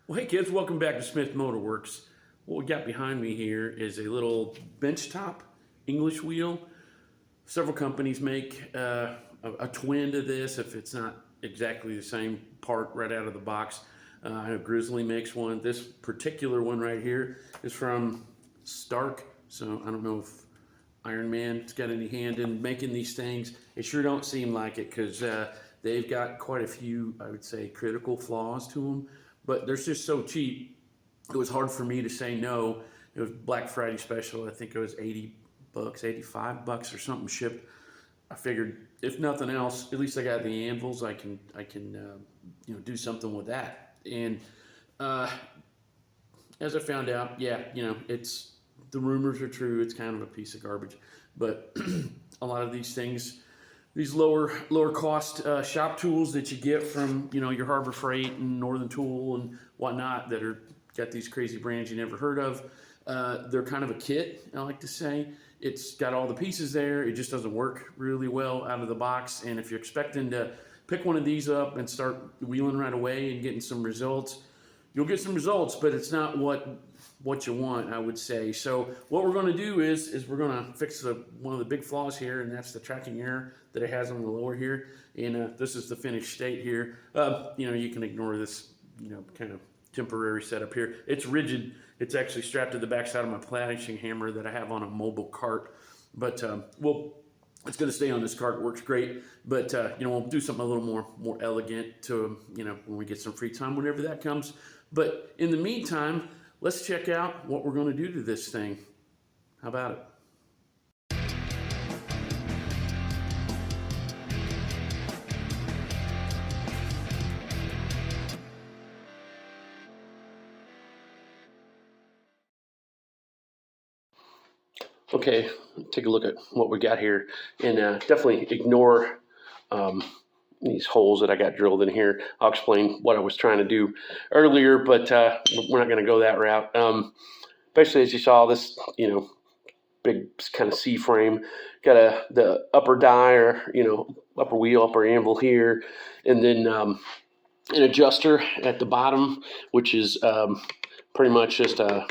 Well, hey kids, welcome back to Smith Motor Works. What we got behind me here is a little Benchtop English wheel. Several companies make a twin to this if it's not exactly the same part right out of the box. I know Grizzly makes one. This particular one right here is from Stark, so I don't know if Iron Man's got any hand in making these things. It sure don't seem like it because they've got quite a few, I would say, critical flaws to them. But they're just so cheap, it was hard for me to say no. It was Black Friday special. I think it was 80 bucks, 85 bucks or something shipped. I figured if nothing else, at least I got the anvils. I can do something with that. And as I found out, yeah, it's the rumors are true. It's kind of a piece of garbage, but a lot of these things, these lower cost shop tools that you get from your Harbor Freight and Northern Tool and whatnot that are got these crazy brands you never heard of. They're kind of a kit, I like to say. It's got all the pieces there. It just doesn't work really well out of the box. And if you're expecting to pick one of these up and start wheeling right away and getting some results, you'll get some results, but it's not what you want, I would say. So what we're going to do is we're going to fix one of the big flaws here, and that's the tracking error that it has on the lower here. And this is the finished state here. You can ignore this, kind of temporary setup here. It's rigid. It's actually strapped to the backside of my polishing hammer that I have on a mobile cart. But it's going to stay on this cart. It works great. But we'll do something a little more elegant to when we get some free time, whenever that comes. But in the meantime, let's check out what we're going to do to this thing. How about it? Okay, take a look at what we got here, and definitely ignore these holes that I got drilled in here. I'll explain what I was trying to do earlier, but we're not going to go that route. Basically, as you saw, this big kind of C-frame got the upper die or upper wheel, upper anvil here, and then an adjuster at the bottom, which is pretty much just a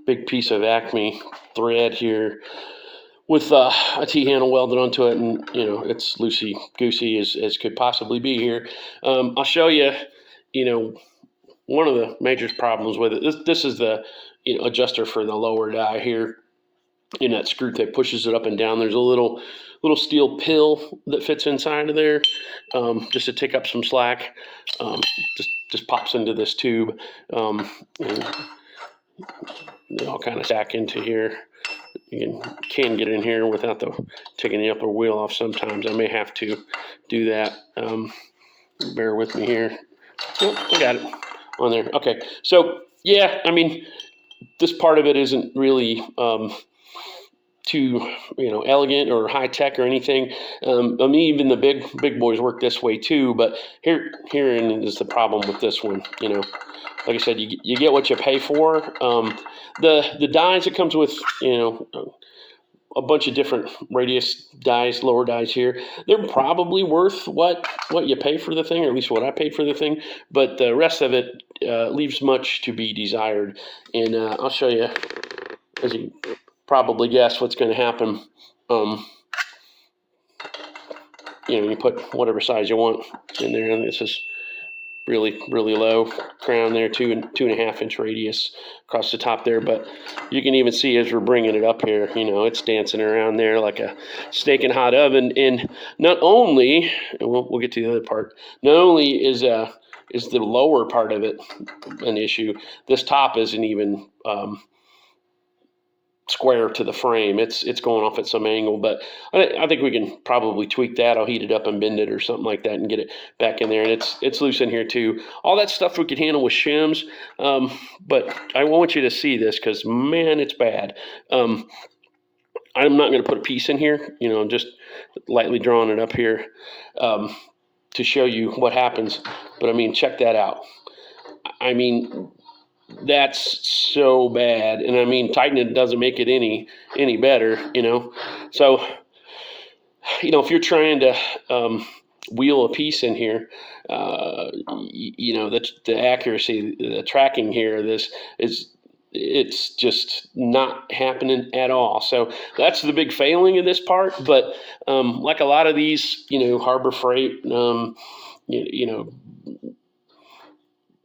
big piece of Acme thread here with a T-handle welded onto it, and it's loosey-goosey as could possibly be here. I'll show you, one of the major problems with it. This is the adjuster for the lower die here. In that screw that pushes it up and down, there's a little steel pill that fits inside of there, just to take up some slack. Just pops into this tube, and they all kind of stack into here. You can get in here without taking the upper wheel off. Sometimes I may have to do that. Bear with me here. Yep, I got it on there. Okay, so yeah, this part of it isn't really too elegant or high tech or anything. Even the big boys work this way too. But herein is the problem with this one. Like I said, you get what you pay for. The dies, it comes with a bunch of different radius dies, lower dies here. They're probably worth what you pay for the thing, or at least what I paid for the thing. But the rest of it leaves much to be desired. And I'll show you, as you probably guess, what's going to happen. You put whatever size you want in there, and this is really low crown there, 2.5 inch radius across the top there. But you can even see as we're bringing it up here, it's dancing around there like a steak in a hot oven. And not only, and we'll get to the other part, not only is the lower part of it an issue, this top isn't even square to the frame. It's going off at some angle, but I think we can probably tweak that. I'll heat it up and bend it or something like that and get it back in there. And it's loose in here too. All that stuff we could handle with shims, but I want you to see this because, man, it's bad. I'm not going to put a piece in here. I'm just lightly drawing it up here to show you what happens. But check that out. That's so bad, and tightening it doesn't make it any better. So if you're trying to wheel a piece in here, you know, the accuracy, the tracking here, this is, it's just not happening at all. So that's the big failing of this part. But like a lot of these, you know, Harbor Freight, you know,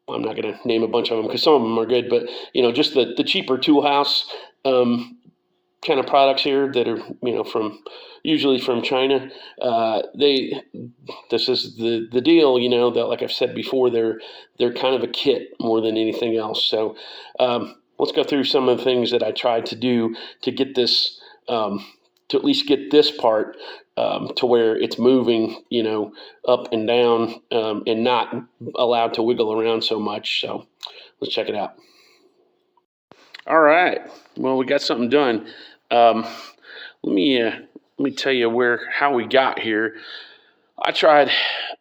I'm not going to name a bunch of them because some of them are good, but you know, just the cheaper tool house kind of products here that are, you know, usually from China. This is the deal, you know, that, like I've said before, they're kind of a kit more than anything else. So let's go through some of the things that I tried to do to get this, to at least get this part to where it's moving, you know, up and down, and not allowed to wiggle around so much. So let's check it out. All right. Well, we got something done. Let me tell you how we got here. I tried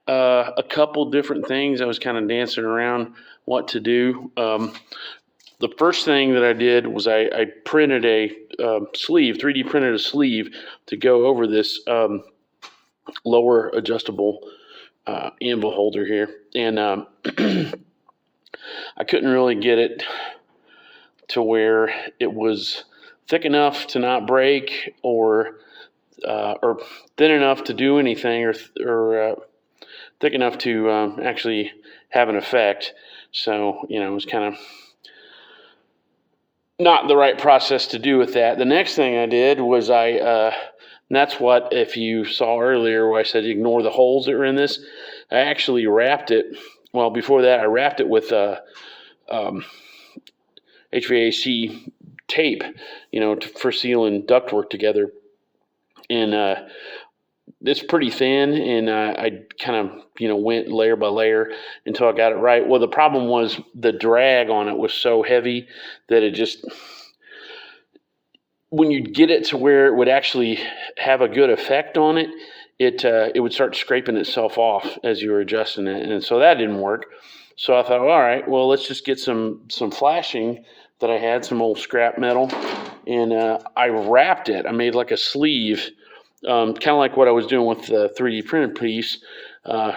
a couple different things. I was kind of dancing around what to do. The first thing that I did was I printed a sleeve, 3D printed a sleeve to go over this lower adjustable anvil holder here, and I couldn't really get it to where it was thick enough to not break, or thin enough to do anything, or thick enough to actually have an effect. So, you know, it was kind of not the right process to do with that. The next thing I did was and that's what, if you saw earlier where I said ignore the holes that were in this, I actually wrapped it. Well, before that, I wrapped it with HVAC tape, you know, for sealing ductwork together. And it's pretty thin, and I kind of, you know, went layer by layer until I got it right. Well, the problem was the drag on it was so heavy that it just, when you get it to where it would actually have a good effect on it, it would start scraping itself off as you were adjusting it, and so that didn't work. So I thought, all right, well, let's just get some flashing that I had, some old scrap metal, and I wrapped it. I made like a sleeve, kind of like what I was doing with the 3D printed piece,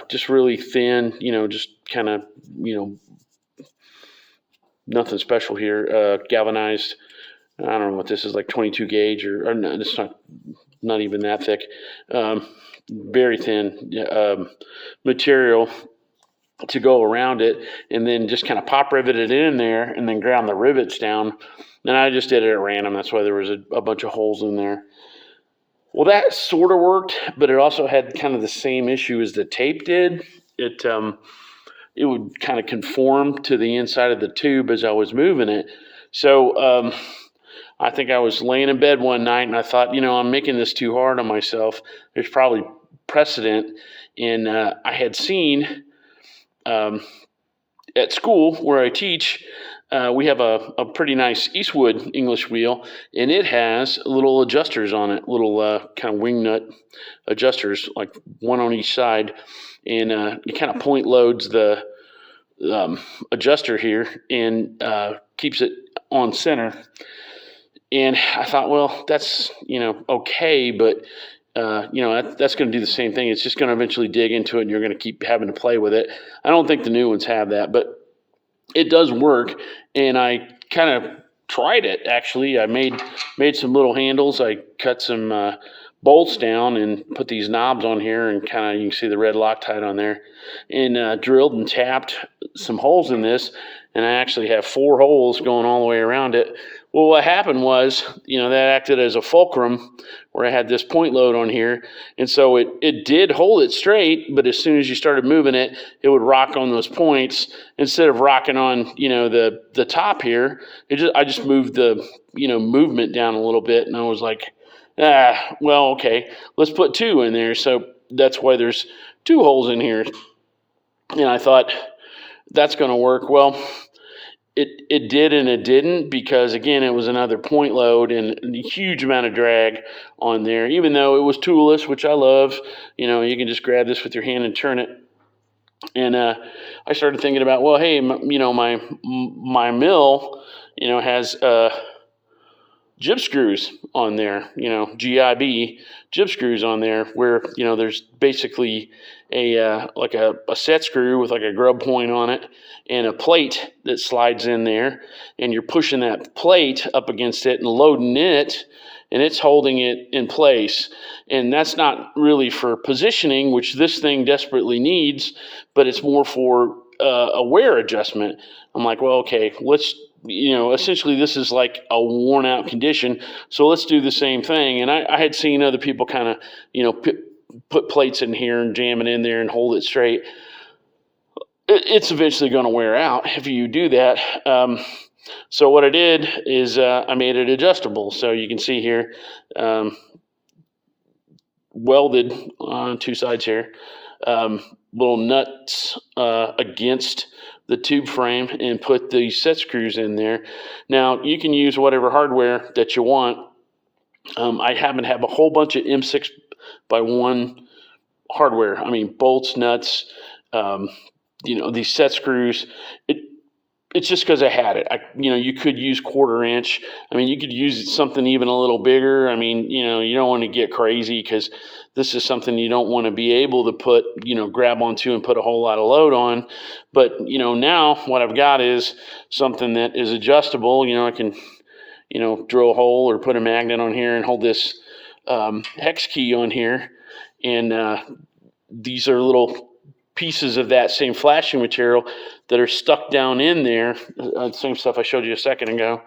just really thin, you know, just kind of, you know, nothing special here, galvanized. I don't know what this is, like 22 gauge, or no, it's not even that thick. Very thin material to go around it, and then just kind of pop riveted it in there, and then ground the rivets down. And I just did it at random. That's why there was a bunch of holes in there. Well, that sort of worked, but it also had kind of the same issue as the tape did. It would kind of conform to the inside of the tube as I was moving it. So I think I was laying in bed one night, and I thought, you know, I'm making this too hard on myself. There's probably precedent. And I had seen at school where I teach, we have a pretty nice Eastwood English wheel, and it has little adjusters on it, little kind of wing nut adjusters, like one on each side. And it kind of point loads the adjuster here, and keeps it on center. And I thought, well, that's, you know, okay, but you know, that's going to do the same thing. It's just going to eventually dig into it, and you're going to keep having to play with it. I don't think the new ones have that, but it does work. And I kind of tried it, actually. I made some little handles. I cut some bolts down and put these knobs on here, and kind of, you can see the red Loctite on there, and drilled and tapped some holes in this. And I actually have 4 holes going all the way around it. Well, what happened was, you know, that acted as a fulcrum where I had this point load on here. And so it did hold it straight, but as soon as you started moving it, it would rock on those points. Instead of rocking on, you know, the top here, I just moved the, you know, movement down a little bit. And I was like, well, okay, let's put 2 in there. So that's why there's 2 holes in here. And I thought, that's going to work. Well, it did and it didn't, because again, it was another point load and a huge amount of drag on there, even though it was toolless, which I love. You know, you can just grab this with your hand and turn it. And I started thinking about, well, hey, you know, my mill, you know, has jib screws on there, GIB jib screws on there, where there's basically a like a set screw with like a grub point on it and a plate that slides in there, and you're pushing that plate up against it and loading it, and it's holding it in place. And that's not really for positioning, which this thing desperately needs, but it's more for a wear adjustment. I'm like, well, okay, let's, essentially this is like a worn out condition, so let's do the same thing. And I had seen other people kind of, put plates in here and jam it in there and hold it straight. It's eventually going to wear out if you do that. So what I did is I made it adjustable. So you can see here, welded on two sides here, little nuts against the tube frame, and put the set screws in there. Now you can use whatever hardware that you want. I happen to have a whole bunch of M6x1 hardware. I mean, bolts, nuts, these set screws. It's just because I had it. You could use 1/4 inch. I mean, you could use something even a little bigger. I mean, you don't want to get crazy, because this is something you don't want to be able to put, grab onto and put a whole lot of load on. But, now what I've got is something that is adjustable. I can, drill a hole or put a magnet on here and hold this hex key on here. And these are little pieces of that same flashing material that are stuck down in there. Same stuff I showed you a second ago.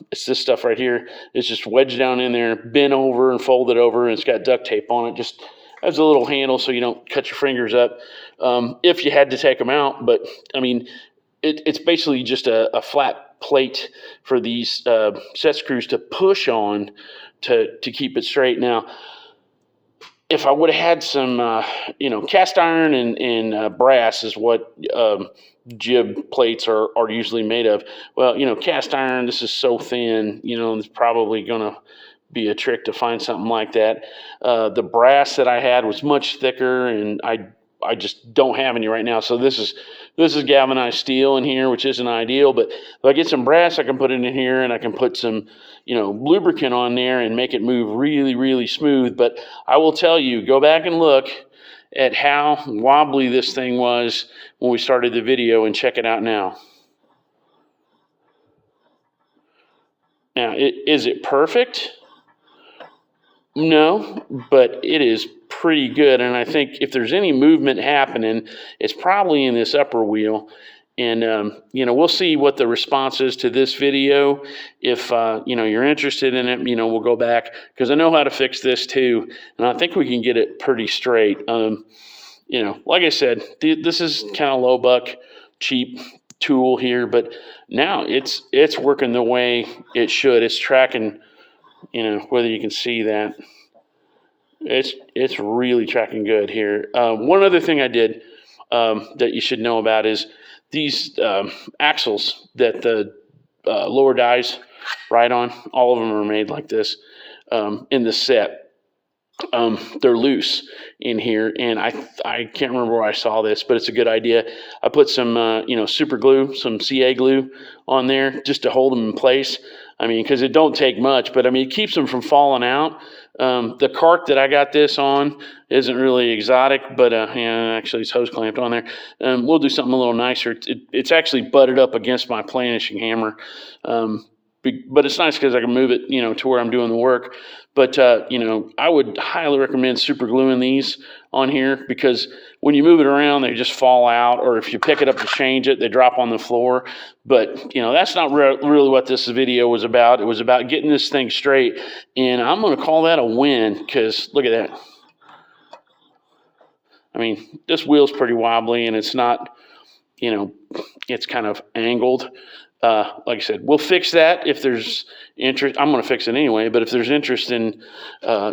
It's this stuff right here. It's just wedged down in there, bent over and folded over, and it's got duct tape on it. Just has a little handle so you don't cut your fingers up if you had to take them out. But I mean, it's basically just a flat plate for these set screws to push on to keep it straight. Now, if I would have had some, cast iron and brass is what jib plates are usually made of. Well, cast iron, this is so thin, it's probably going to be a trick to find something like that. The brass that I had was much thicker, and I just don't have any right now. So this is galvanized steel in here, which isn't ideal. But if I get some brass, I can put it in here, and I can put some, lubricant on there and make it move really, really smooth. But I will tell you, go back and look at how wobbly this thing was when we started the video, and check it out now. Now, is it perfect? No, but it is pretty good. And I think if there's any movement happening, it's probably in this upper wheel. And, we'll see what the response is to this video. If, you're interested in it, we'll go back, because I know how to fix this too. And I think we can get it pretty straight. Like I said, this is kind of low buck, cheap tool here, but now it's working the way it should. It's tracking, whether you can see that. It's really tracking good here. One other thing I did that you should know about is these axles that the lower dies ride on. All of them are made like this in the set. They're loose in here, and I can't remember where I saw this, but it's a good idea. I put some super glue, some CA glue on there just to hold them in place. I mean, because it don't take much, but I mean, it keeps them from falling out. The cart that I got this on isn't really exotic, but actually it's hose clamped on there. We'll do something a little nicer. It's actually butted up against my planishing hammer. But it's nice because I can move it, to where I'm doing the work. But, I would highly recommend super gluing these on here, because when you move it around, they just fall out. Or if you pick it up to change it, they drop on the floor. But, that's not really what this video was about. It was about getting this thing straight. And I'm going to call that a win, because look at that. I mean, this wheel's pretty wobbly, and it's not, it's kind of angled. Like I said, we'll fix that if there's interest. I'm going to fix it anyway, but if there's interest in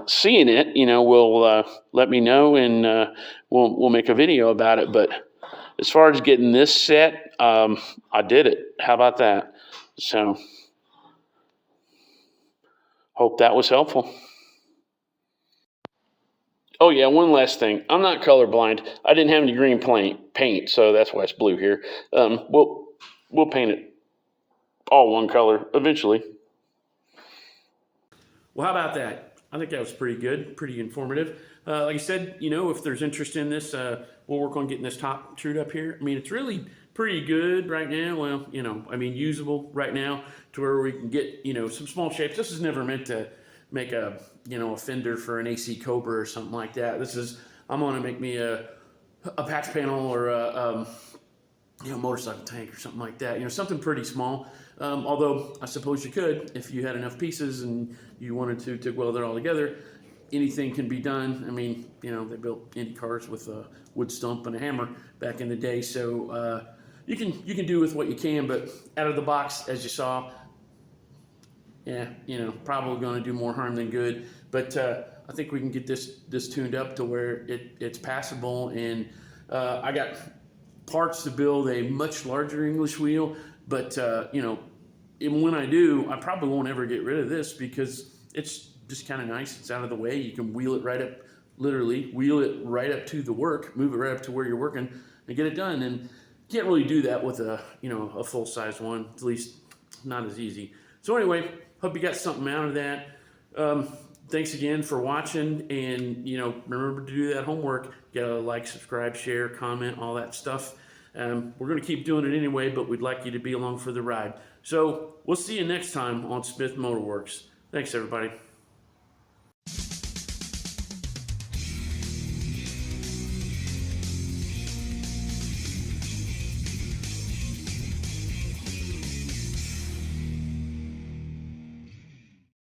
seeing it, we'll let me know, and we'll make a video about it. But as far as getting this set, I did it. How about that? So, hope that was helpful. Oh yeah, one last thing. I'm not colorblind. I didn't have any green paint, so that's why it's blue here. We'll paint it all one color eventually. Well, how about that? I think that was pretty good, pretty informative. Like I said, you know, if there's interest in this, we'll work on getting this top trued up here. I mean, it's really pretty good right now. Well, you know, I mean, usable right now to where we can get, you know, some small shapes. This is never meant to make a, you know, a fender for an AC Cobra or something like that. This is, I'm going to make me a patch panel or a, you know, motorcycle tank or something like that. You know, something pretty small. Although I suppose you could, if you had enough pieces and you wanted to TIG weld it all together, anything can be done. I mean, you know, they built Indy cars with a wood stump and a hammer back in the day. So you can do with what you can, but out of the box, as you saw, yeah, you know, probably going to do more harm than good. But I think we can get this tuned up to where it's passable. And I got parts to build a much larger English wheel, but you know, and when I do, I probably won't ever get rid of this because it's just kind of nice. It's out of the way. You can wheel it right up, literally wheel it right up to the work, move it right up to where you're working, and get it done. And you can't really do that with a, you know, a full size one. At least not as easy. So anyway, hope you got something out of that. Thanks again for watching, and you know, remember to do that homework. You gotta like, subscribe, share, comment, all that stuff. We're going to keep doing it anyway, but we'd like you to be along for the ride. So we'll see you next time on Smith Motorworks. Thanks, everybody.